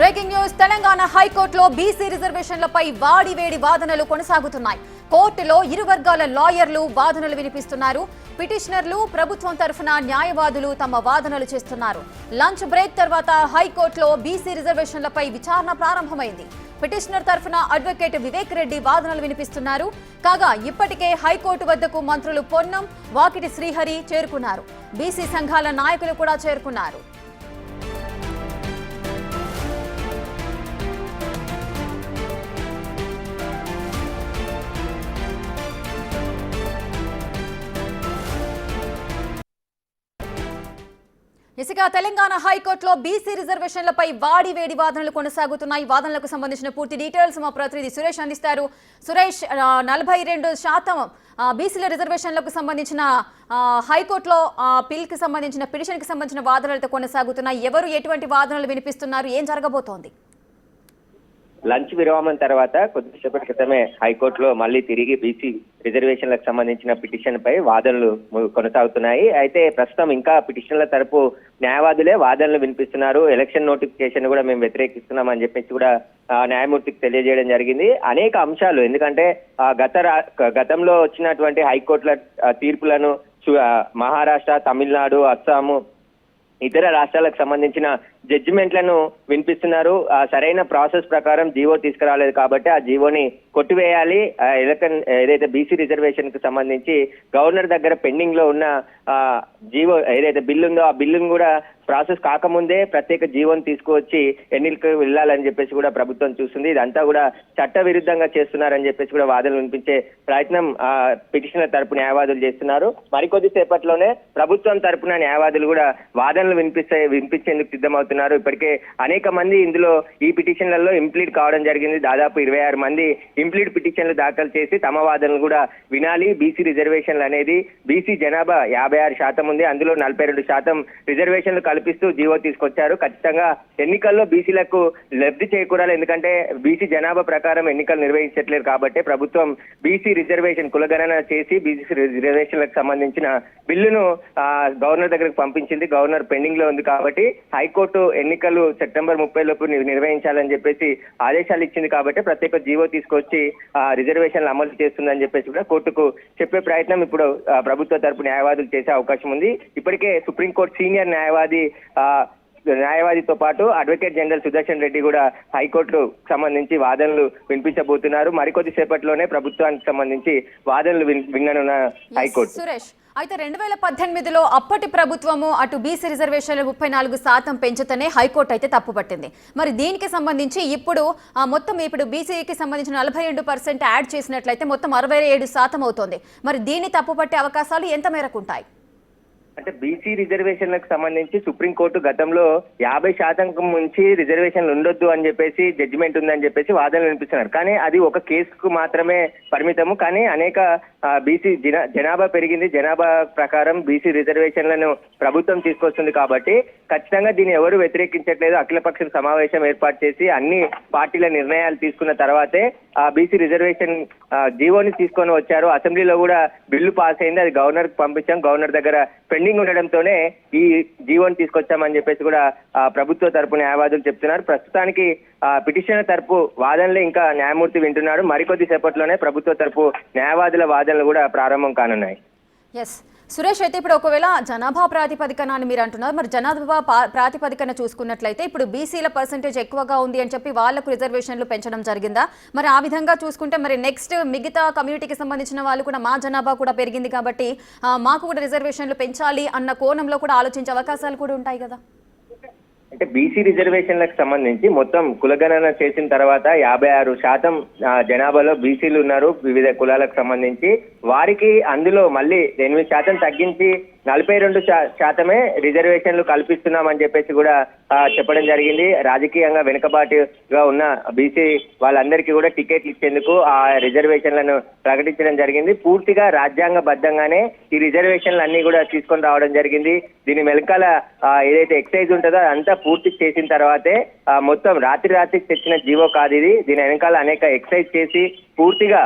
Breaking news. Telangana హైకోర్టులో BC రిజర్వేషన్లపై వాడివేడి వాదనలు కొనసాగుతున్నాయి. కోర్టులో ఇరు వర్గాల లాయర్లు వాదనలు వినిపిస్తున్నారు. పిటిషనర్లు, ప్రభుత్వం తరఫున న్యాయవాదులు తమ వాదనలు చేస్తున్నారు. లంచ్ బ్రేక్ తర్వాత హైకోర్టులో బీసీ రిజర్వేషన్లపై విచారణ ప్రారంభమైంది. పిటిషనర్ తరఫున అడ్వకేట్ వివేక్ రెడ్డి వాదనలు వినిపిస్తున్నారు. కాగా ఇప్పటికే హైకోర్టు వద్దకు మంత్రులు పొన్నం, వాకిటి శ్రీహరి చేరుకున్నారు. బీసీ సంఘాల నాయకులు కూడా చేరుకున్నారు. ఇసుక తెలంగాణ హైకోర్టులో బీసీ రిజర్వేషన్లపై వాడివేడి వాదనలు కొనసాగుతున్నాయి. వాదనలకు సంబంధించిన పూర్తి డీటెయిల్స్ మా ప్రతినిధి సురేష్ అందిస్తారు. సురేష్, 42% బీసీల రిజర్వేషన్లకు సంబంధించిన హైకోర్టులో పిల్కి సంబంధించిన పిటిషన్కి సంబంధించిన వాదనలతో కొనసాగుతున్నాయి. ఎవరు ఎటువంటి వాదనలు వినిపిస్తున్నారు? ఏం జరగబోతోంది? లంచ్ విరామం తర్వాత కొద్దిసేపటి క్రితమే హైకోర్టులో మళ్ళీ తిరిగి బీసీ రిజర్వేషన్లకు సంబంధించిన పిటిషన్ పై వాదనలు కొనసాగుతున్నాయి. అయితే ప్రస్తుతం ఇంకా పిటిషన్ల తరపు న్యాయవాదులే వాదనలు వినిపిస్తున్నారు. ఎలక్షన్ నోటిఫికేషన్ కూడా మేము వ్యతిరేకిస్తున్నామని చెప్పేసి కూడా న్యాయమూర్తికి తెలియజేయడం జరిగింది. అనేక అంశాలు, ఎందుకంటే గతంలో వచ్చినటువంటి హైకోర్టుల తీర్పులను మహారాష్ట్ర, తమిళనాడు, అస్సాము, ఇతర రాష్ట్రాలకు సంబంధించిన జడ్జిమెంట్లను వినిపిస్తున్నారు. సరైన ప్రాసెస్ ప్రకారం జీవో తీసుకురాలేదు కాబట్టి ఆ జీవోని కొట్టివేయాలి. ఏదైతే బీసీ రిజర్వేషన్ కు సంబంధించి గవర్నర్ దగ్గర పెండింగ్ లో ఉన్న జీవో ఏదైతే బిల్లు ఉందో ఆ బిల్లును కూడా ప్రాసెస్ కాకముందే ప్రత్యేక జీవోని తీసుకువచ్చి ఎన్నికలకు వెళ్ళాలని చెప్పేసి కూడా ప్రభుత్వం చూస్తుంది. ఇదంతా కూడా చట్ట విరుద్ధంగా చేస్తున్నారని చెప్పేసి కూడా వాదనలు వినిపించే ప్రయత్నం పిటిషనర్ తరపు న్యాయవాదులు చేస్తున్నారు. మరికొద్ది సేపట్లోనే ప్రభుత్వం తరపున న్యాయవాదులు కూడా వాదనలు వినిపించేందుకు సిద్ధమవుతున్నారు. ఇప్పటికే అనేక మంది ఇందులో ఈ పిటిషన్లలో ఇంప్లీడ్ కావడం జరిగింది. దాదాపు 26 మంది ఇంప్లీడ్ పిటిషన్లు దాఖలు చేసి తమ వాదనలు కూడా వినాలి. బీసీ రిజర్వేషన్లు అనేది బీసీ జనాభా 56% ఉంది, అందులో 42% రిజర్వేషన్లు కల్పిస్తూ జీవో తీసుకొచ్చారు. ఖచ్చితంగా ఎన్నికల్లో బీసీలకు లబ్ధి చేకూరాలి. ఎందుకంటే బీసీ జనాభా ప్రకారం ఎన్నికలు నిర్వహించట్లేదు కాబట్టి ప్రభుత్వం బీసీ రిజర్వేషన్ కులగణన చేసి బీసీ రిజర్వేషన్లకు సంబంధించిన బిల్లును గవర్నర్ దగ్గరకు పంపించింది. గవర్నర్ పెండింగ్ లో ఉంది కాబట్టి హైకోర్టు ఎన్నికలు సెప్టెంబర్ 30 లోపు నిర్వహించాలని చెప్పేసి ఆదేశాలు ఇచ్చింది కాబట్టి ప్రత్యేక జీవో తీసుకొచ్చి రిజర్వేషన్లు అమలు చేస్తుందని చెప్పేసి కూడా కోర్టుకు చెప్పే ప్రయత్నం ఇప్పుడు ప్రభుత్వ తరపు న్యాయవాదులు చేసే అవకాశం ఉంది. ఇప్పటికే సుప్రీంకోర్టు సీనియర్ న్యాయవాదితో పాటు అడ్వకేట్ జనరల్ సుదర్శన్ రెడ్డి కూడా హైకోర్టు సంబంధించి వాదనలు వినిపించబోతున్నారు. మరికొద్ది సేపట్లోనే ప్రభుత్వానికి సంబంధించి వాదనలు విననున్న హైకోర్టు. సురేష్, అయితే 2018లో అప్పటి ప్రభుత్వము అటు బీసీ రిజర్వేషన్లు 34% పెంచుతనే హైకోర్టు అయితే తప్పుపట్టింది. మరి దీనికి సంబంధించి ఇప్పుడు బీసీకి సంబంధించిన 42% యాడ్ చేసినట్లయితే మొత్తం 67% అవుతోంది. మరి దీన్ని తప్పుపట్టే అవకాశాలు ఎంత మేరకు ఉంటాయి? అంటే బీసీ రిజర్వేషన్లకు సంబంధించి సుప్రీంకోర్టు గతంలో 50% నుంచి రిజర్వేషన్లు ఉండొద్దు అని చెప్పేసి జడ్జిమెంట్ ఉందని చెప్పేసి వాదనలు వినిపిస్తున్నారు. కానీ అది ఒక కేసుకు మాత్రమే పరిమితము. కానీ అనేక బీసీ జనాభా పెరిగింది. జనాభా ప్రకారం బీసీ రిజర్వేషన్లను ప్రభుత్వం తీసుకొస్తుంది కాబట్టి ఖచ్చితంగా దీన్ని ఎవరు వ్యతిరేకించట్లేదు. అఖిలపక్ష సమావేశం ఏర్పాటు చేసి అన్ని పార్టీల నిర్ణయాలు తీసుకున్న తర్వాతే బీసీ రిజర్వేషన్ జీవోని తీసుకొని వచ్చారు. అసెంబ్లీలో కూడా బిల్లు పాస్ అయింది. అది గవర్నర్ కు పంపించాం. గవర్నర్ దగ్గర పెండింగ్ ఉండడంతోనే ఈ జీవోని తీసుకొచ్చామని చెప్పేసి కూడా ప్రభుత్వ తరపు న్యాయవాదులు చెప్తున్నారు. ప్రస్తుతానికి పిటిషనర్ తరపు వాదనలు ఇంకా న్యాయమూర్తి వింటున్నాడు. మరికొద్ది సేపట్లోనే ప్రభుత్వ తరపు న్యాయవాదుల వాదనలు కూడా ప్రారంభం కానున్నాయి. ఎస్ సురేష్, అయితే ఇప్పుడు ఒకవేళ జనాభా ప్రాతిపదికన అని మీరు అంటున్నారు, మరి జనాభా ప్రాతిపదికన చూసుకున్నట్లయితే ఇప్పుడు బీసీల పర్సెంటేజ్ ఎక్కువగా ఉంది అని చెప్పి వాళ్లకు రిజర్వేషన్లు పెంచడం జరిగిందా? మరి ఆ విధంగా చూసుకుంటే మరి నెక్స్ట్ మిగతా కమ్యూనిటీకి సంబంధించిన వాళ్ళు కూడా మా జనాభా కూడా పెరిగింది కాబట్టి మాకు కూడా రిజర్వేషన్లు పెంచాలి అన్న కోణంలో కూడా ఆలోచించే అవకాశాలు కూడా ఉంటాయి కదా? అంటే బీసీ రిజర్వేషన్లకు సంబంధించి మొత్తం కులగణన చేసిన తర్వాత 56% జనాభాలో బీసీలు ఉన్నారు. వివిధ కులాలకు సంబంధించి వారికి అందులో మళ్ళీ 8% తగ్గించి 42% రిజర్వేషన్లు కల్పిస్తున్నామని చెప్పేసి కూడా చెప్పడం జరిగింది. రాజకీయంగా వెనుకబాటుగా ఉన్న బీసీ వాళ్ళందరికీ కూడా టికెట్లు ఇచ్చేందుకు ఆ రిజర్వేషన్లను ప్రకటించడం జరిగింది. పూర్తిగా రాజ్యాంగబద్ధంగానే ఈ రిజర్వేషన్లు అన్ని కూడా తీసుకొని రావడం జరిగింది. దీని వెనకాల ఏదైతే ఎక్సైజ్ ఉంటుందో అదంతా పూర్తి చేసిన తర్వాతే మొత్తం రాత్రికి తెచ్చిన జీవో కాదు ఇది. దీని వెనకాల అనేక ఎక్సైజ్ చేసి పూర్తిగా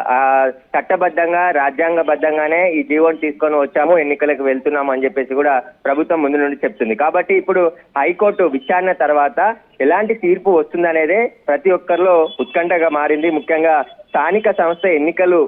చట్టబద్ధంగా రాజ్యాంగబద్ధంగానే ఈ జీవోని తీసుకొని వచ్చాము, ఎన్నికలకు వెళ్తున్నాము అని చెప్పేసి కూడా ప్రభుత్వం ముందు నుండి చెప్తుంది. కాబట్టి ఇప్పుడు హైకోర్టు విచారణ తర్వాత ఎలాంటి తీర్పు వస్తుందనేదే ప్రతి ఒక్కరిలో ఉత్కంఠగా మారింది. ముఖ్యంగా స్థానిక సంస్థ ఎన్నికలు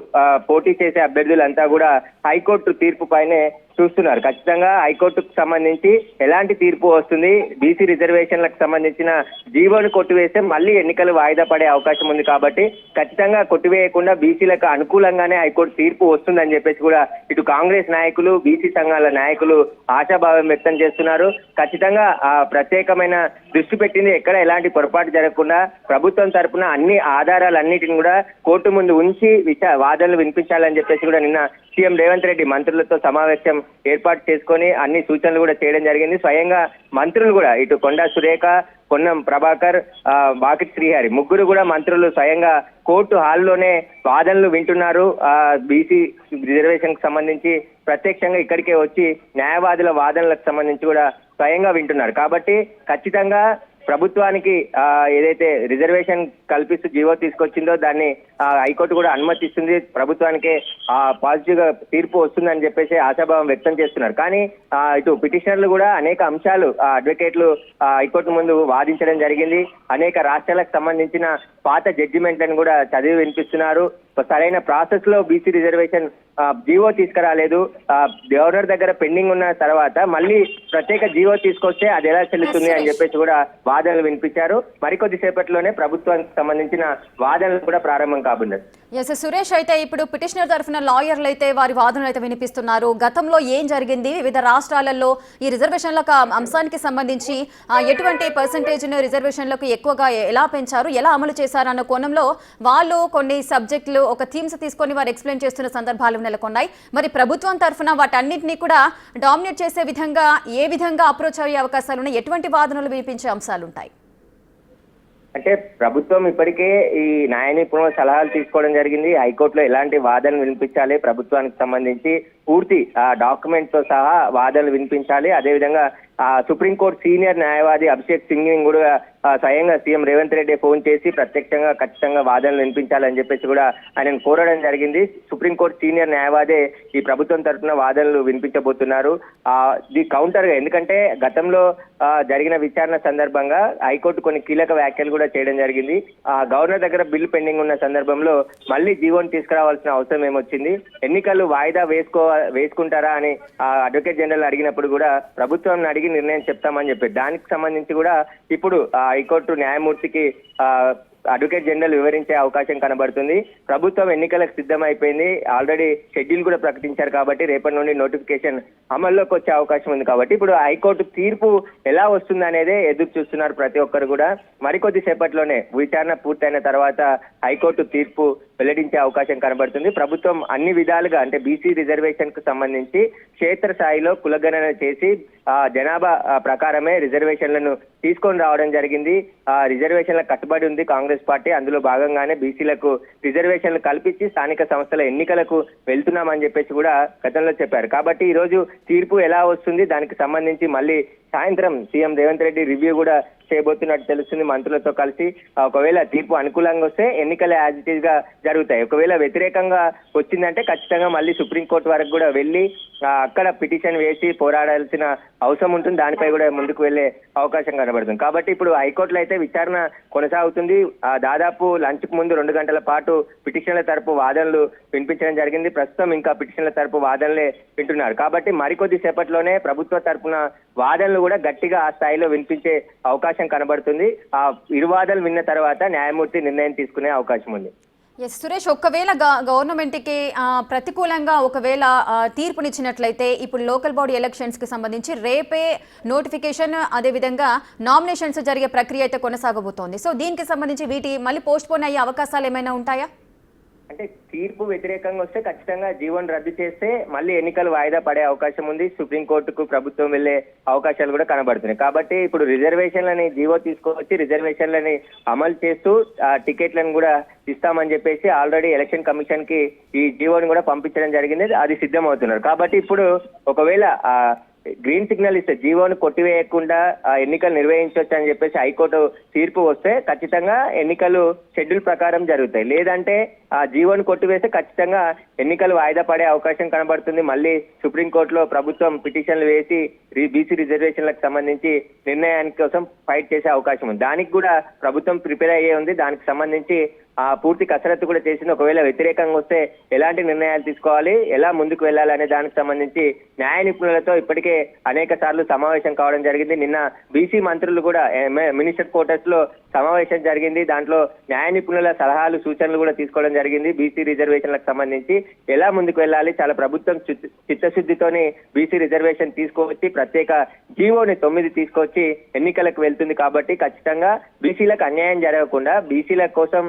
పోటీ చేసే అభ్యర్థులంతా కూడా హైకోర్టు తీర్పు పైనే చూస్తున్నారు. ఖచ్చితంగా హైకోర్టుకు సంబంధించి ఎలాంటి తీర్పు వస్తుంది, బీసీ రిజర్వేషన్లకు సంబంధించిన జీవోను కొట్టివేస్తే మళ్ళీ ఎన్నికలు వాయిదా పడే అవకాశం ఉంది. కాబట్టి ఖచ్చితంగా కొట్టివేయకుండా బీసీలకు అనుకూలంగానే హైకోర్టు తీర్పు వస్తుందని చెప్పేసి కూడా ఇటు కాంగ్రెస్ నాయకులు, బీసీ సంఘాల నాయకులు ఆశాభావం వ్యక్తం చేస్తున్నారు. ఖచ్చితంగా ప్రత్యేకమైన దృష్టి పెట్టింది ఎక్కడ ఎలాంటి పొరపాటు జరగకుండా ప్రభుత్వం తరపున అన్ని ఆధారాలన్నిటిని కూడా కోర్టు ముందు ఉంచి వాదనలు వినిపించాలని చెప్పేసి కూడా నిన్న సీఎం రేవంత్ రెడ్డి మంత్రులతో సమావేశం ఏర్పాటు చేసుకొని అన్ని సూచనలు కూడా చేయడం జరిగింది. స్వయంగా మంత్రులు కూడా ఇటు కొండా సురేఖ, పొన్నం ప్రభాకర్, వాకిట్ శ్రీహరి ముగ్గురు కూడా మంత్రులు స్వయంగా కోర్టు హాల్లోనే వాదనలు వింటున్నారు. బీసీ రిజర్వేషన్ కు సంబంధించి ప్రత్యక్షంగా ఇక్కడికే వచ్చి న్యాయవాదుల వాదనలకు సంబంధించి కూడా స్వయంగా వింటున్నారు. కాబట్టి ఖచ్చితంగా ప్రభుత్వానికి ఏదైతే రిజర్వేషన్ కల్పిస్తూ జీవో తీసుకొచ్చిందో దాన్ని హైకోర్టు కూడా అనుమతిస్తుంది. ప్రభుత్వానికి పాజిటివ్ గా తీర్పు వస్తుందని చెప్పేసి ఆశాభావం వ్యక్తం చేస్తున్నారు. కానీ ఇటు పిటిషనర్లు కూడా అనేక అంశాలు అడ్వకేట్లు హైకోర్టు ముందు వాదించడం జరిగింది. అనేక రాష్ట్రాలకు సంబంధించిన పాత జడ్జిమెంట్లను కూడా చదివి వినిపిస్తున్నారు. సరైన ప్రాసెస్ లో బీసీ రిజర్వేషన్ జీవో తీసుకురాలేదు, గవర్నర్ దగ్గర పెండింగ్ ఉన్న తర్వాత మళ్ళీ ప్రత్యేక జీవో తీసుకొస్తే అది ఎలా చెల్లుతుంది అని చెప్పేసి కూడా వాదనలు వినిపించారు. మరికొద్ది సేపట్లోనే ప్రభుత్వానికి సంబంధించిన వాదనలు కూడా ప్రారంభం కాబోతున్నారు. ఎస్ సురేష్, అయితే ఇప్పుడు పిటిషనర్ తరఫున లాయర్లు అయితే వారి వాదనలు అయితే వినిపిస్తున్నారు. గతంలో ఏం జరిగింది, వివిధ రాష్ట్రాలలో ఈ రిజర్వేషన్ల అంశానికి సంబంధించి ఎటువంటి పర్సంటేజ్ను రిజర్వేషన్లకు ఎక్కువగా ఎలా పెంచారు, ఎలా అమలు చేశారు అన్న కోణంలో వాళ్ళు కొన్ని సబ్జెక్టులు ఒక థీమ్స్ తీసుకొని వారు ఎక్స్ప్లెయిన్ చేస్తున్న సందర్భాలు నెలకొన్నాయి. మరి ప్రభుత్వం తరఫున వాటన్నింటినీ కూడా డామినేట్ చేసే విధంగా ఏ విధంగా అప్రోచ్ అయ్యే అవకాశాలు ఉన్నాయి, ఎటువంటి వాదనలు వినిపించే అంశాలు ఉంటాయి? అంటే ప్రభుత్వం ఇప్పటికే ఈ న్యాయ నిపుణుల సలహాలు తీసుకోవడం జరిగింది. హైకోర్టులో ఎలాంటి వాదనలు వినిపించాలి, ప్రభుత్వానికి సంబంధించి పూర్తి డాక్యుమెంట్ తో సహా వాదనలు వినిపించాలి. అదేవిధంగా సుప్రీంకోర్టు సీనియర్ న్యాయవాది అభిషేక్ సింగ్ కూడా స్వయంగా సీఎం రేవంత్ రెడ్డి ఫోన్ చేసి ప్రత్యక్షంగా ఖచ్చితంగా వాదనలు వినిపించాలని చెప్పేసి కూడా ఆయనను కోరడం జరిగింది. సుప్రీంకోర్టు సీనియర్ న్యాయవాదే ఈ ప్రభుత్వం తరఫున వాదనలు వినిపించబోతున్నారు. ది కౌంటర్ గా, ఎందుకంటే గతంలో జరిగిన విచారణ సందర్భంగా హైకోర్టు కొన్ని కీలక వ్యాఖ్యలు కూడా చేయడం జరిగింది. గవర్నర్ దగ్గర బిల్లు పెండింగ్ ఉన్న సందర్భంలో మళ్ళీ జీవోని తీసుకురావాల్సిన అవసరం ఏమొచ్చింది, ఎన్నికలు వాయిదా వేసుకుంటారా అని అడ్వకేట్ జనరల్ అడిగినప్పుడు కూడా ప్రభుత్వం అడిగి నిర్ణయం చెప్తామని చెప్పి దానికి సంబంధించి కూడా ఇప్పుడు హైకోర్టు న్యాయమూర్తికి అడ్వకేట్ జనరల్ వివరించే అవకాశం కనబడుతుంది. ప్రభుత్వం ఎన్నికలకు సిద్ధమైపోయింది, ఆల్రెడీ షెడ్యూల్ కూడా ప్రకటించారు. కాబట్టి రేపటి నుండి నోటిఫికేషన్ అమల్లోకి వచ్చే అవకాశం ఉంది. కాబట్టి ఇప్పుడు హైకోర్టు తీర్పు ఎలా వస్తుంది అనేదే ఎదురు చూస్తున్నారు ప్రతి ఒక్కరు కూడా. మరికొద్ది సేపట్లోనే విచారణ పూర్తయిన తర్వాత హైకోర్టు తీర్పు వెల్లడించే అవకాశం కనబడుతుంది. ప్రభుత్వం అన్ని విధాలుగా, అంటే బీసీ రిజర్వేషన్ కు సంబంధించి క్షేత్రస్థాయిలో కులగణన చేసి జనాభా ప్రకారమే రిజర్వేషన్లను తీసుకొని రావడం జరిగింది. రిజర్వేషన్ల కట్టుబడి ఉంది కాంగ్రెస్ పార్టీ. అందులో భాగంగానే బీసీలకు రిజర్వేషన్లు కల్పించి స్థానిక సంస్థల ఎన్నికలకు వెళ్తున్నామని చెప్పేసి కూడా గతంలో చెప్పారు. కాబట్టి ఈ రోజు తీర్పు ఎలా వస్తుంది, దానికి సంబంధించి మళ్ళీ సాయంత్రం సీఎం రేవంత్ రెడ్డి రివ్యూ కూడా చేయబోతున్నట్టు తెలుస్తుంది మంత్రులతో కలిసి. ఒకవేళ తీర్పు అనుకూలంగా వస్తే ఎన్నికలు యాజ్ ఇట్ ఈజ్ గా జరుగుతాయి. ఒకవేళ వ్యతిరేకంగా వచ్చిందంటే ఖచ్చితంగా మళ్ళీ సుప్రీంకోర్టు వరకు కూడా వెళ్ళి అక్కడ పిటిషన్ వేసి పోరాడాల్సిన అవసరం ఉంటుంది. దానిపై కూడా ముందుకు వెళ్లే అవకాశం కనబడుతుంది. కాబట్టి ఇప్పుడు హైకోర్టులో అయితే విచారణ కొనసాగుతుంది. దాదాపు లంచ్ కు ముందు 2 గంటల పాటు పిటిషన్ల తరపు వాదనలు వినిపించడం జరిగింది. ప్రస్తుతం ఇంకా పిటిషన్ల తరపు వాదనలే వింటున్నారు. కాబట్టి మరికొద్ది సేపట్లోనే ప్రభుత్వ తరపున వాదనలు కూడా గట్టిగా ఆ స్థాయిలో వినిపించే అవకాశం కనబడుతుంది. ఆ ఇరు వాదనలు విన్న తర్వాత న్యాయమూర్తి నిర్ణయం తీసుకునే అవకాశం ఉంది. ఎస్ సురేష్, ఒకవేళ గవర్నమెంట్కి ప్రతికూలంగా ఒకవేళ తీర్పునిచ్చినట్లయితే ఇప్పుడు లోకల్ బాడీ ఎలక్షన్స్కి సంబంధించి రేపే నోటిఫికేషన్, అదేవిధంగా నామినేషన్స్ జరిగే ప్రక్రియ అయితే కొనసాగబోతోంది. సో దీనికి సంబంధించి వీటి మళ్ళీ పోస్ట్ పోన్ అయ్యే అవకాశాలు ఏమైనా ఉంటాయా? అంటే తీర్పు వ్యతిరేకంగా వస్తే ఖచ్చితంగా జీవోను రద్దు చేస్తే మళ్ళీ ఎన్నికలు వాయిదా పడే అవకాశం ఉంది. సుప్రీంకోర్టుకు ప్రభుత్వం వెళ్లే అవకాశాలు కూడా కనబడుతున్నాయి. కాబట్టి ఇప్పుడు రిజర్వేషన్లని జీవో తీసుకొచ్చి రిజర్వేషన్లని అమలు చేస్తూ టికెట్లను కూడా ఇస్తామని చెప్పేసి ఆల్రెడీ ఎలక్షన్ కమిషన్ కి ఈ జీవోని కూడా పంపించడం జరిగింది. అది సిద్ధమవుతున్నారు. కాబట్టి ఇప్పుడు ఒకవేళ గ్రీన్ సిగ్నల్ ఇస్తే జీవోను కొట్టివేయకుండా ఎన్నికలు నిర్వహించవచ్చు అని చెప్పేసి హైకోర్టు తీర్పు వస్తే ఖచ్చితంగా ఎన్నికలు షెడ్యూల్ ప్రకారం జరుగుతాయి. లేదంటే ఆ జీవోను కొట్టివేస్తే ఖచ్చితంగా ఎన్నికలు వాయిదా పడే అవకాశం కనబడుతుంది. మళ్ళీ సుప్రీంకోర్టులో ప్రభుత్వం పిటిషన్లు వేసి బీసీ రిజర్వేషన్లకు సంబంధించి నిర్ణయానికి కోసం ఫైట్ చేసే అవకాశం ఉంది. దానికి కూడా ప్రభుత్వం ప్రిపేర్ అయ్యే ఉంది. దానికి సంబంధించి పూర్తి కసరత్తు కూడా చేసింది. ఒకవేళ వ్యతిరేకంగా వస్తే ఎలాంటి నిర్ణయాలు తీసుకోవాలి, ఎలా ముందుకు వెళ్ళాలనే దానికి సంబంధించి న్యాయ నిపుణులతో ఇప్పటికే అనేక సార్లు సమావేశం కావడం జరిగింది. నిన్న బీసీ మంత్రులు కూడా మినిస్టర్ క్వార్టర్స్ లో సమావేశం జరిగింది. దాంట్లో న్యాయ నిపుణుల సలహాలు సూచనలు కూడా తీసుకోవడం జరిగింది. బీసీ రిజర్వేషన్లకు సంబంధించి ఎలా ముందుకు వెళ్ళాలి, చాలా ప్రభుత్వం చిత్తశుద్ధితోని బీసీ రిజర్వేషన్ తీసుకువచ్చి ప్రత్యేక జీవోని 9 తీసుకొచ్చి ఎన్నికలకు వెళ్తుంది. కాబట్టి ఖచ్చితంగా బీసీలకు అన్యాయం జరగకుండా బీసీల కోసం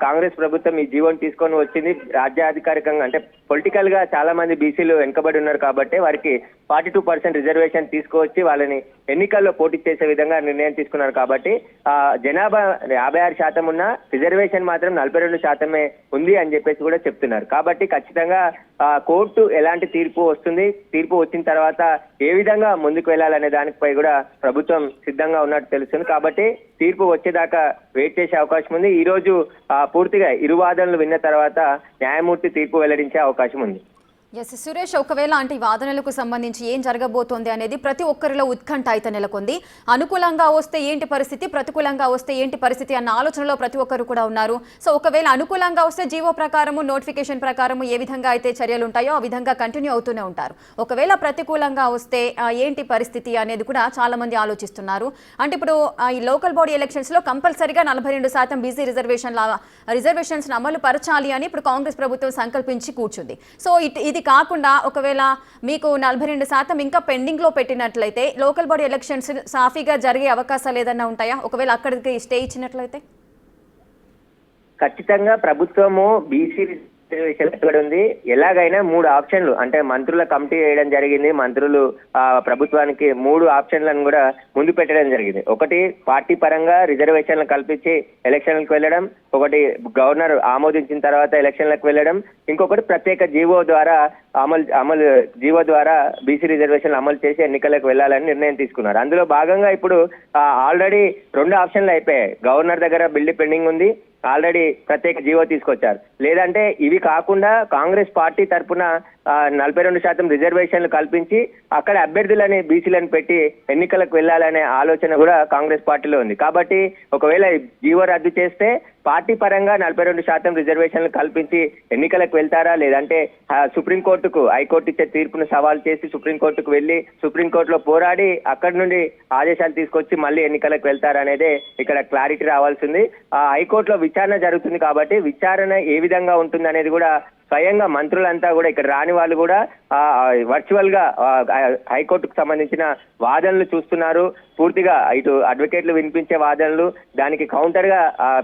కాంగ్రెస్ ప్రభుత్వం ఈ జీవోని తీసుకొని వచ్చింది. రాజ్యాధికారికంగా అంటే పొలిటికల్ గా చాలా మంది బీసీలు వెనుకబడి ఉన్నారు కాబట్టి వారికి 42% రిజర్వేషన్ తీసుకువచ్చి వాళ్ళని ఎన్నికల్లో పోటీ చేసే విధంగా నిర్ణయం తీసుకున్నారు. కాబట్టి జనాభా 56% ఉన్న రిజర్వేషన్ మాత్రం 42% ఉంది అని చెప్పేసి కూడా చెప్తున్నారు. కాబట్టి ఖచ్చితంగా కోర్టు ఎలాంటి తీర్పు వస్తుంది, తీర్పు వచ్చిన తర్వాత ఏ విధంగా ముందుకు వెళ్ళాలనే దానిపై కూడా ప్రభుత్వం సిద్ధంగా ఉన్నట్టు తెలుస్తుంది. కాబట్టి తీర్పు వచ్చేదాకా వెయిట్ చేసే అవకాశం ఉంది. ఈ రోజు పూర్తిగా ఇరు వాదనలు విన్న తర్వాత న్యాయమూర్తి తీర్పు వెల్లడించే అవకాశం ఉంది. ఎస్ సురేష్, ఒకవేళ అంటే ఈ వాదనలకు సంబంధించి ఏం జరగబోతోంది అనేది ప్రతి ఒక్కరిలో ఉత్కంఠ అయితే నెలకొంది. అనుకూలంగా వస్తే ఏంటి పరిస్థితి, ప్రతికూలంగా వస్తే ఏంటి పరిస్థితి అన్న ఆలోచనలో ప్రతి ఒక్కరు కూడా ఉన్నారు. సో ఒకవేళ అనుకూలంగా వస్తే జీవో ప్రకారము నోటిఫికేషన్ ప్రకారము ఏ విధంగా అయితే చర్యలు ఉంటాయో ఆ విధంగా కంటిన్యూ అవుతూనే ఉంటారు. ఒకవేళ ప్రతికూలంగా వస్తే ఏంటి పరిస్థితి అనేది కూడా చాలా మంది ఆలోచిస్తున్నారు. అంటే ఇప్పుడు ఈ లోకల్ బాడీ ఎలక్షన్స్ లో కంపల్సరీగా 42% బీసీ రిజర్వేషన్స్ అమలు పరచాలి అని ఇప్పుడు కాంగ్రెస్ ప్రభుత్వం సంకల్పించి కూర్చుంది. సో ఇది కాకుండా ఒకవేళ మీకు 42% ఇంకా పెండింగ్ లో పెట్టినట్లయితే లోకల్ బాడీ ఎలక్షన్స్ సాఫీగా జరిగే అవకాశాలు ఏదన్నా ఉంటాయా ఒకవేళ అక్కడికి స్టే ఇచ్చినట్లయితే? ఖచ్చితంగా ప్రభుత్వము బీసీ రిజర్వేషన్ ఉంది. ఎలాగైనా 3 ఆప్షన్లు అంటే మంత్రుల కమిటీ వేయడం జరిగింది. మంత్రులు ప్రభుత్వానికి 3 ఆప్షన్లను కూడా ముందు పెట్టడం జరిగింది. ఒకటి పార్టీ పరంగా రిజర్వేషన్లు కల్పించి ఎలక్షన్లకు వెళ్ళడం, ఒకటి గవర్నర్ ఆమోదించిన తర్వాత ఎలక్షన్లకు వెళ్ళడం, ఇంకొకటి ప్రత్యేక జీవో ద్వారా జీవో ద్వారా బీసీ రిజర్వేషన్లు అమలు చేసి ఎన్నికలకు వెళ్లాలని నిర్ణయం తీసుకున్నారు. అందులో భాగంగా ఇప్పుడు ఆల్రెడీ 2 ఆప్షన్లు అయిపోయాయి. గవర్నర్ దగ్గర బిల్లు పెండింగ్ ఉంది, ఆల్రెడీ ప్రత్యేక జీవో తీసుకొచ్చారు. లేదంటే ఇవి కాకుండా కాంగ్రెస్ పార్టీ తరఫున 42% రిజర్వేషన్లు కల్పించి అక్కడ అభ్యర్థులని బీసీలను పెట్టి ఎన్నికలకు వెళ్లాలనే ఆలోచన కూడా కాంగ్రెస్ పార్టీలో ఉంది. కాబట్టి ఒకవేళ జీవో రద్దు చేస్తే పార్టీ పరంగా 42% రిజర్వేషన్లు కల్పించి ఎన్నికలకు వెళ్తారా, లేదంటే సుప్రీంకోర్టుకు హైకోర్టు ఇచ్చే తీర్పును సవాల్ చేసి సుప్రీంకోర్టుకు వెళ్లి సుప్రీంకోర్టులో పోరాడి అక్కడి నుండి ఆదేశాలు తీసుకొచ్చి మళ్ళీ ఎన్నికలకు వెళ్తారా అనేది ఇక్కడ క్లారిటీ రావాల్సింది. హైకోర్టులో విచారణ జరుగుతుంది కాబట్టి విచారణ ఏ విధంగా ఉంటుంది అనేది కూడా స్వయంగా మంత్రులంతా కూడా ఇక్కడ రాని వాళ్ళు కూడా వర్చువల్ గా హైకోర్టుకు సంబంధించిన వాదనలు చూస్తున్నారు. పూర్తిగా ఇటు అడ్వకేట్లు వినిపించే వాదనలు, దానికి కౌంటర్ గా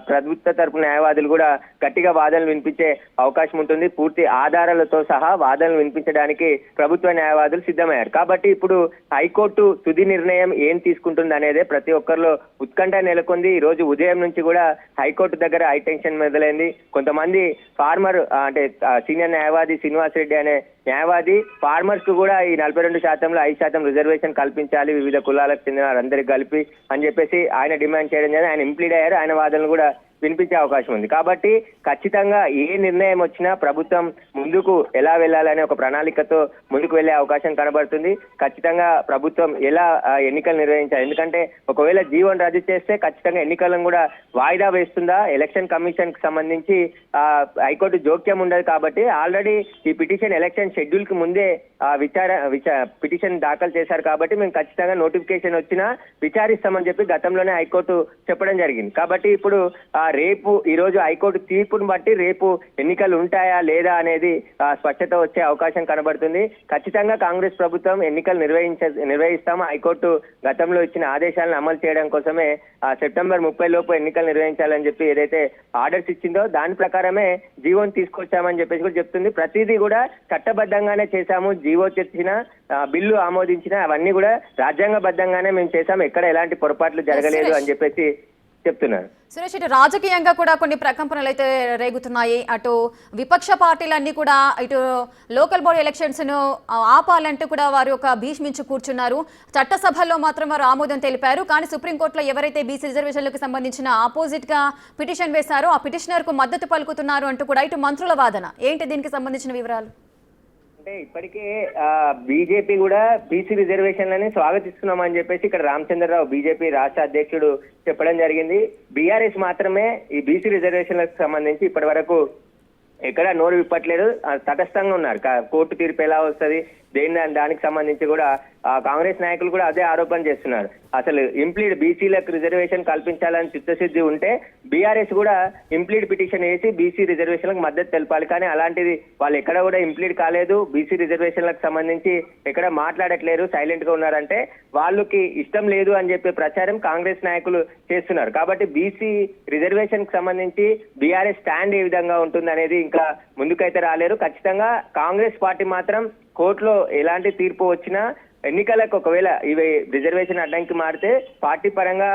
ప్రభుత్వ తరపు న్యాయవాదులు కూడా గట్టిగా వాదనలు వినిపించే అవకాశం ఉంటుంది. పూర్తి ఆధారాలతో సహా వాదనలు వినిపించడానికి ప్రభుత్వ న్యాయవాదులు సిద్ధమయ్యారు. కాబట్టి ఇప్పుడు హైకోర్టు తుది నిర్ణయం ఏం తీసుకుంటుంది అనేదే ప్రతి ఒక్కరిలో ఉత్కంఠ నెలకొంది. ఈ రోజు ఉదయం నుంచి కూడా హైకోర్టు దగ్గర హై టెన్షన్ మొదలైంది. కొంతమంది ఫార్మర్ అంటే సీనియర్ న్యాయవాది శ్రీనివాస్ రెడ్డి అనే న్యాయవాది ఫార్మర్స్ కు కూడా ఈ 42%లో 5% రిజర్వేషన్ కల్పించాలి వివిధ కులాలకు చెందిన వారందరికి కలిపి అని చెప్పేసి ఆయన డిమాండ్ చేయడం జరిగింది. ఆయన ఇంప్లీడ్ అయ్యారు. ఆయన వాదనలు కూడా వినిపించే అవకాశం ఉంది. కాబట్టి ఖచ్చితంగా ఏ నిర్ణయం వచ్చినా ప్రభుత్వం ముందుకు ఎలా వెళ్లాలనే ఒక ప్రణాళికతో ముందుకు వెళ్లే అవకాశం కనబడుతుంది. ఖచ్చితంగా ప్రభుత్వం ఎలా ఎన్నికలు నిర్వహించాలి, ఎందుకంటే ఒకవేళ జీవోను రద్దు చేస్తే ఖచ్చితంగా ఎన్నికలను కూడా వాయిదా వేస్తుందా, ఎలక్షన్ కమిషన్ కి సంబంధించి హైకోర్టు జోక్యం ఉండదు. కాబట్టి ఆల్రెడీ ఈ పిటిషన్ ఎలక్షన్ షెడ్యూల్ కి ముందే పిటిషన్ దాఖలు చేశారు. కాబట్టి మేము ఖచ్చితంగా నోటిఫికేషన్ వచ్చినా విచారిస్తామని చెప్పి గతంలోనే హైకోర్టు చెప్పడం జరిగింది. కాబట్టి ఇప్పుడు రేపు ఈ రోజు హైకోర్టు తీర్పును బట్టి రేపు ఎన్నికలు ఉంటాయా లేదా అనేది స్పష్టత వచ్చే అవకాశం కనబడుతుంది. ఖచ్చితంగా కాంగ్రెస్ ప్రభుత్వం ఎన్నికలు నిర్వహిస్తాము. హైకోర్టు గతంలో ఇచ్చిన ఆదేశాలను అమలు చేయడం కోసమే సెప్టెంబర్ 30 లోపు ఎన్నికలు నిర్వహించాలని చెప్పి ఏదైతే ఆర్డర్స్ ఇచ్చిందో దాని ప్రకారమే జీవోని తీసుకొచ్చామని చెప్పేసి కూడా చెప్తుంది. ప్రతిదీ కూడా చట్టబద్ధంగానే చేశాము. జీవో తెచ్చిన బిల్లు ఆమోదించిన అవన్నీ కూడా రాజ్యాంగబద్ధంగానే మేము చేశాము. ఎక్కడ ఎలాంటి పొరపాట్లు జరగలేదు అని చెప్పేసి చెప్తున్నారు. సురేష్, ఇటు రాజకీయంగా కూడా కొన్ని ప్రకంపనలు అయితే రేగుతున్నాయి. అటు విపక్ష పార్టీలన్నీ కూడా ఇటు లోకల్ బాడీ ఎలక్షన్స్ ను ఆపాలంటూ కూడా వారు ఒక భీష్మించి కూర్చున్నారు. చట్టసభల్లో మాత్రం వారు ఆమోదం తెలిపారు. కానీ సుప్రీంకోర్టులో ఎవరైతే బీసీ రిజర్వేషన్లకు సంబంధించిన ఆపోజిట్ గా పిటిషన్ వేశారో ఆ పిటిషనర్ కు మద్దతు పలుకుతున్నారు అంటూ కూడా ఇటు మంత్రుల వాదన. ఏంటి దీనికి సంబంధించిన వివరాలు? అంటే ఇప్పటికే బీజేపీ కూడా బీసీ రిజర్వేషన్లని స్వాగతిస్తున్నామని చెప్పేసి ఇక్కడ రామచంద్రరావు బీజేపీ రాష్ట్ర అధ్యక్షుడు చెప్పడం జరిగింది. బీఆర్ఎస్ మాత్రమే ఈ బీసీ రిజర్వేషన్లకు సంబంధించి ఇప్పటి వరకు ఎక్కడ నోరు విప్పట్లేదు, తటస్థంగా ఉన్నారు. కోర్టు తీర్పు ఎలా వస్తుంది దానికి సంబంధించి కూడా కాంగ్రెస్ నాయకులు కూడా అదే ఆరోపణ చేస్తున్నారు. అసలు ఇంప్లీడ్ బీసీలకు రిజర్వేషన్ కల్పించాలని చిత్తశుద్ధి ఉంటే బీఆర్ఎస్ కూడా ఇంప్లీడ్ పిటిషన్ వేసి బీసీ రిజర్వేషన్లకు మద్దతు తెలపాలి. కానీ అలాంటిది వాళ్ళు ఎక్కడ కూడా ఇంప్లీడ్ కాలేదు. బీసీ రిజర్వేషన్లకు సంబంధించి ఎక్కడ మాట్లాడట్లేరు, సైలెంట్ గా ఉన్నారంటే వాళ్ళకి ఇష్టం లేదు అని చెప్పే ప్రచారం కాంగ్రెస్ నాయకులు చేస్తున్నారు. కాబట్టి బీసీ రిజర్వేషన్ కి సంబంధించి బీఆర్ఎస్ స్టాండ్ ఏ విధంగా ఉంటుంది అనేది ఇంకా ముందుకైతే రాలేరు. ఖచ్చితంగా కాంగ్రెస్ పార్టీ మాత్రం కోర్టులో ఎలాంటి తీర్పు వచ్చినా ఎన్నికలకు ఒకవేళ ఇవి రిజర్వేషన్ అడ్డంకి మారితే పార్టీ పరంగా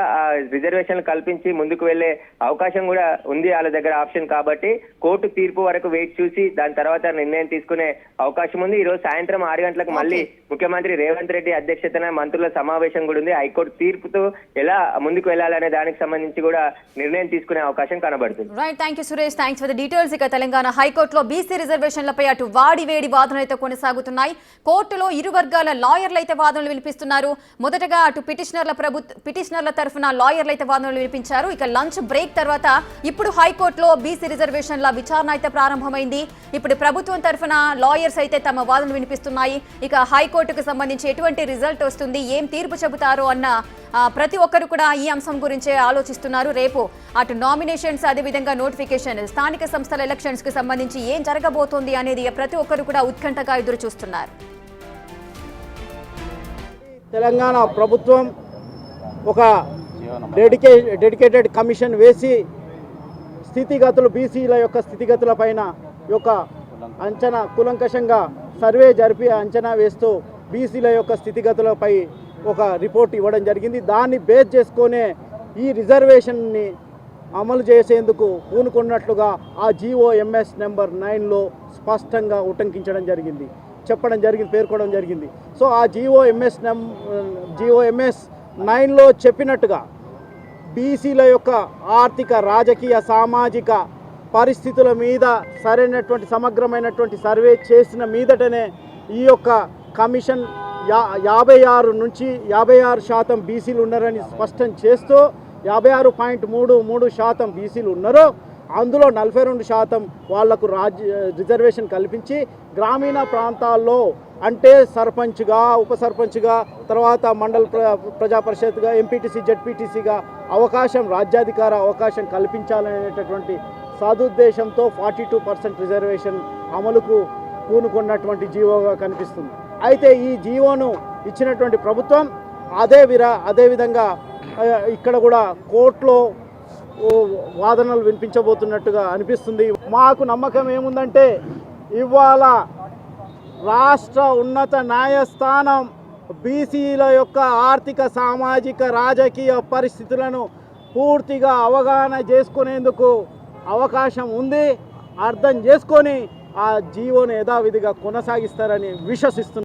రిజర్వేషన్లు కల్పించి ముందుకు వెళ్లే అవకాశం కూడా ఉంది వాళ్ళ దగ్గర ఆప్షన్. కాబట్టి కోర్టు తీర్పు వరకు వెయిట్ చూసి దాని తర్వాత నిర్ణయం తీసుకునే అవకాశం ఉంది. ఈ రోజు సాయంత్రం 6 గంటలకు మళ్ళీ ముఖ్యమంత్రి రేవంత్ రెడ్డి అధ్యక్షతన మంత్రుల సమావేశం కూడా ఉంది. హైకోర్టు తీర్పుతో ఎలా ముందుకు వెళ్లాలనే దానికి సంబంధించి కూడా నిర్ణయం తీసుకునే అవకాశం కనబడుతుంది. Right, thank you Suresh, thanks for the details. ఇక తెలంగాణ హైకోర్టులో బీసీ రిజర్వేషన్లపై అటు వాడి వేడి వాదనలు అయితే కొనసాగుతున్నాయి. కోర్టులో ఇరు వర్గాల లాయర్లు అయితే వాదనలు వినిపిస్తున్నారు. మొదటగా అటు పిటిషనర్ల తరఫున లాయర్లు అయితే వాదనలు వినిపించారు. ఇక లంచ్ బ్రేక్ తర్వాత ఇప్పుడు హైకోర్టులో బీసీ రిజర్వేషన్ల విచారణ అయితే ప్రారంభమైంది. ఇప్పుడు ప్రభుత్వం తరఫున లాయర్స్ అయితే తమ వాదనలు వినిపిస్తున్నాయి. ఇక హైకోర్టుకు సంబంధించి ఎటువంటి రిజల్ట్ వస్తుంది, ఏం తీర్పు చెబుతారో అన్న ప్రతి ఒక్కరు కూడా ఈ అంశం గురించే ఆలోచిస్తున్నారు. రేపు అటు నామినేషన్స్, అదేవిధంగా నోటిఫికేషన్, స్థానిక సంస్థల ఎలక్షన్స్ కి సంబంధించి ఏం జరగబోతోంది అనేది ప్రతి ఒక్కరు కూడా ఉత్కంఠగా ఎదురు చూస్తున్నారు. తెలంగాణ ప్రభుత్వం ఒక డెడికేటెడ్ కమిషన్ వేసి స్థితిగతులు బీసీల యొక్క స్థితిగతుల పైన యొక్క అంచనా కూలంకషంగా సర్వే జరిపి అంచనా వేస్తూ బీసీల యొక్క స్థితిగతులపై ఒక రిపోర్ట్ ఇవ్వడం జరిగింది. దాన్ని బేస్ చేసుకొనే ఈ రిజర్వేషన్ని అమలు చేసేందుకు పూనుకున్నట్లుగా ఆ GOMS నెంబర్ 9లో స్పష్టంగా ఉటంకించడం జరిగింది, పేర్కొనడం జరిగింది. సో ఆ GOMS 9లో చెప్పినట్టుగా బీసీల యొక్క ఆర్థిక, రాజకీయ, సామాజిక పరిస్థితుల మీద సరైనటువంటి సమగ్రమైనటువంటి సర్వే చేసిన మీదటనే ఈ యొక్క కమిషన్ 56 నుంచి 56% బీసీలు ఉన్నారని స్పష్టం చేస్తూ 56.33% బీసీలు ఉన్నారో అందులో 42% వాళ్లకు రిజర్వేషన్ కల్పించి గ్రామీణ ప్రాంతాల్లో అంటే సర్పంచ్గా, ఉప సర్పంచ్గా, తర్వాత మండల ప్రజా పరిషత్గా, ఎంపీటీసీ, జెడ్పీటీసీగా అవకాశం, రాజ్యాధికార అవకాశం కల్పించాలనేటటువంటి సదుద్దేశంతో 42% రిజర్వేషన్ అమలుకు పూనుకున్నటువంటి జీవోగా కనిపిస్తుంది. అయితే ఈ జీవోను ఇచ్చినటువంటి ప్రభుత్వం అదేవిధంగా ఇక్కడ కూడా కోర్టులో వాదనలు వినిపించబోతున్నట్టుగా అనిపిస్తుంది. మాకు నమ్మకం ఏముందంటే ఇవాళ రాష్ట్ర ఉన్నత న్యాయస్థానం బీసీల యొక్క ఆర్థిక, సామాజిక, రాజకీయ పరిస్థితులను పూర్తిగా అవగాహన చేసుకునేందుకు అవకాశం ఉంది. అర్థం చేసుకొని ఆ జీవోను యథావిధిగా కొనసాగిస్తారని విశ్వసిస్తున్నారు.